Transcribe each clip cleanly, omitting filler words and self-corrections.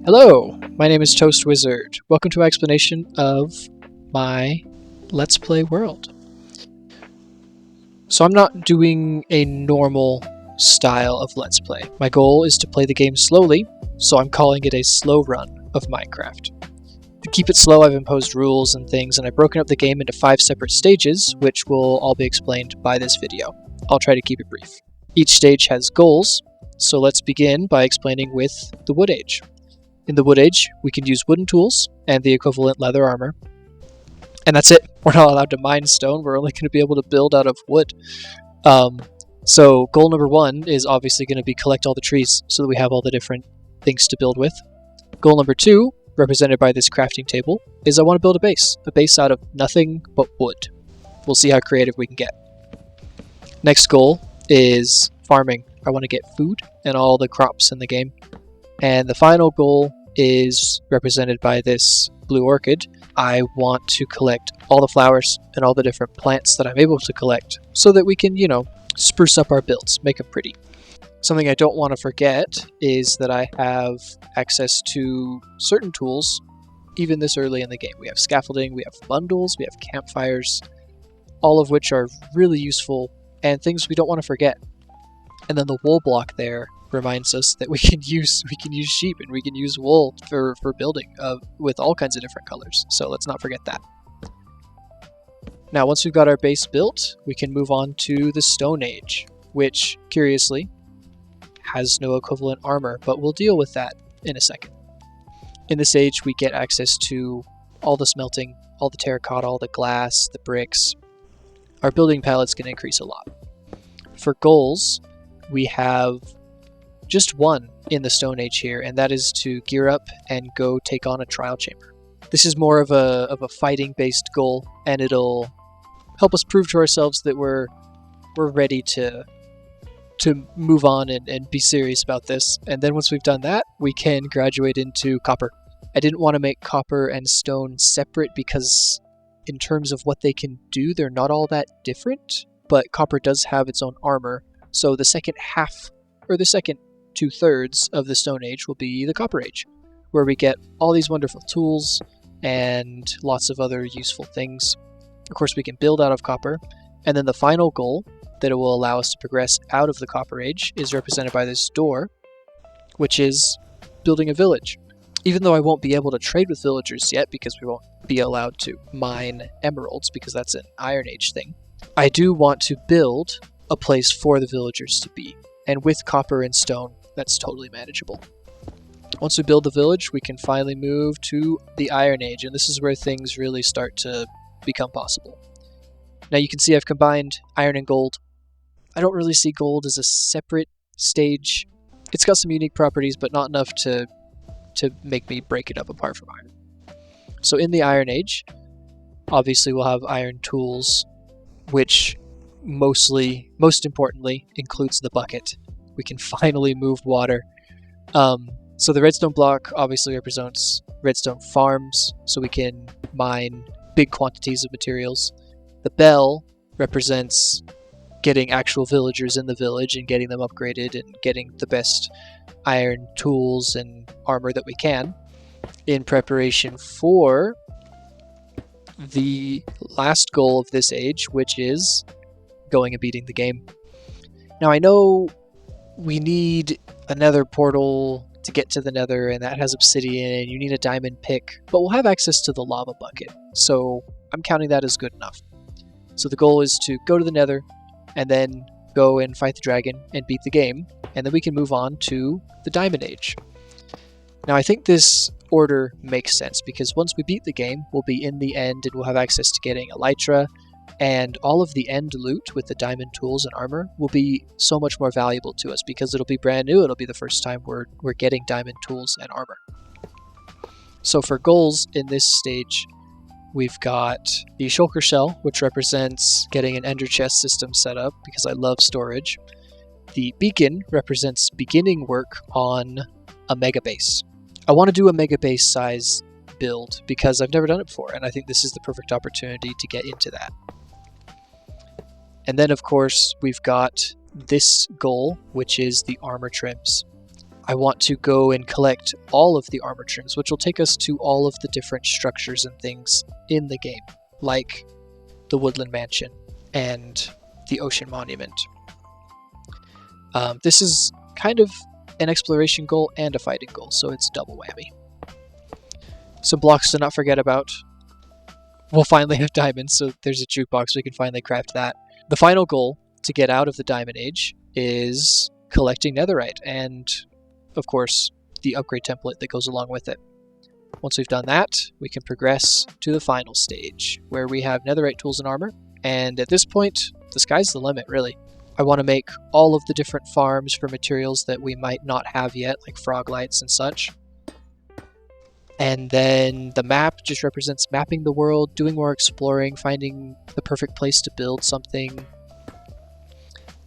Hello, my name is Toast Wizard. Welcome to my explanation of my Let's Play world. So I'm not doing a normal style of Let's Play. My goal is to play the game slowly, so I'm calling it a slow run of Minecraft. To keep it slow, I've imposed rules and things, and I've broken up the game into 5 separate stages, which will all be explained by this video. I'll try to keep it brief. Each stage has goals, so let's begin by explaining with the Wood Age. In the Wood Age, we can use wooden tools and the equivalent leather armor. And that's it. We're not allowed to mine stone. We're only going to be able to build out of wood. So goal number 1 is obviously going to be collect all the trees so that we have all the different things to build with. Goal number 2, represented by this crafting table, is I want to build a base out of nothing but wood. We'll see how creative we can get. Next goal is farming. I want to get food and all the crops in the game. And the final goal is represented by this blue orchid. I want to collect all the flowers and all the different plants that I'm able to collect so that we can, spruce up our builds, make them pretty. Something I don't want to forget is that I have access to certain tools even this early in the game. We have scaffolding, we have bundles, we have campfires, all of which are really useful and things we don't want to forget. And then the wool block there reminds us that we can use sheep and we can use wool for building with all kinds of different colors. So let's not forget that. Now, once we've got our base built, we can move on to the Stone Age, which, curiously, has no equivalent armor, but we'll deal with that in a second. In this age, we get access to all the smelting, all the terracotta, all the glass, the bricks. Our building palette's going to increase a lot. For goals, we have just one in the Stone Age here, and that is to gear up and go take on a trial chamber. This is more of a fighting-based goal, and it'll help us prove to ourselves that we're ready to move on and be serious about this. And then once we've done that, we can graduate into copper. I didn't want to make copper and stone separate because in terms of what they can do, they're not all that different, but copper does have its own armor. So the second half, or the second 2/3 of the Stone Age will be the Copper Age, where we get all these wonderful tools and lots of other useful things. Of course, we can build out of copper, and then the final goal that it will allow us to progress out of the Copper Age is represented by this door, which is building a village. Even though I won't be able to trade with villagers yet because we won't be allowed to mine emeralds because that's an Iron Age thing, I do want to build a place for the villagers to be. And with copper and stone, that's totally manageable. Once we build the village, we can finally move to the Iron Age, and this is where things really start to become possible. Now you can see I've combined iron and gold. I don't really see gold as a separate stage. It's got some unique properties, but not enough to make me break it up apart from iron. So in the Iron Age, obviously we'll have iron tools, which most importantly, includes the bucket. We can finally move water. So the redstone block obviously represents redstone farms, so we can mine big quantities of materials. The bell represents getting actual villagers in the village and getting them upgraded and getting the best iron tools and armor that we can in preparation for the last goal of this age, which is going and beating the game. Now I know we need a nether portal to get to the nether, and that has obsidian, and you need a diamond pick, but we'll have access to the lava bucket, so I'm counting that as good enough. So the goal is to go to the nether, and then go and fight the dragon and beat the game, and then we can move on to the Diamond Age. Now I think this order makes sense, because once we beat the game, we'll be in the end, and we'll have access to getting elytra, and all of the end loot with the diamond tools and armor will be so much more valuable to us because it'll be brand new. It'll be the first time we're getting diamond tools and armor. So for goals in this stage, we've got the shulker shell, which represents getting an ender chest system set up because I love storage. The beacon represents beginning work on a mega base. I want to do a mega base size build because I've never done it before, and I think this is the perfect opportunity to get into that. And then, of course, we've got this goal, which is the armor trims. I want to go and collect all of the armor trims, which will take us to all of the different structures and things in the game, like the Woodland Mansion and the Ocean Monument. This is kind of an exploration goal and a fighting goal, so it's a double whammy. Some blocks to not forget about. We'll finally have diamonds, so there's a jukebox, we can finally craft that. The final goal to get out of the Diamond Age is collecting netherite, and of course the upgrade template that goes along with it. Once we've done that, we can progress to the final stage, where we have netherite tools and armor, and at this point, the sky's the limit, really. I want to make all of the different farms for materials that we might not have yet, like frog lights and such. And then the map just represents mapping the world, doing more exploring, finding the perfect place to build something.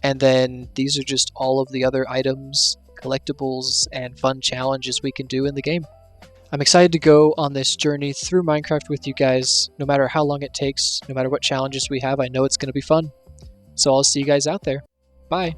And then these are just all of the other items, collectibles, and fun challenges we can do in the game. I'm excited to go on this journey through Minecraft with you guys, no matter how long it takes, no matter what challenges we have. I know it's going to be fun. So I'll see you guys out there. Bye!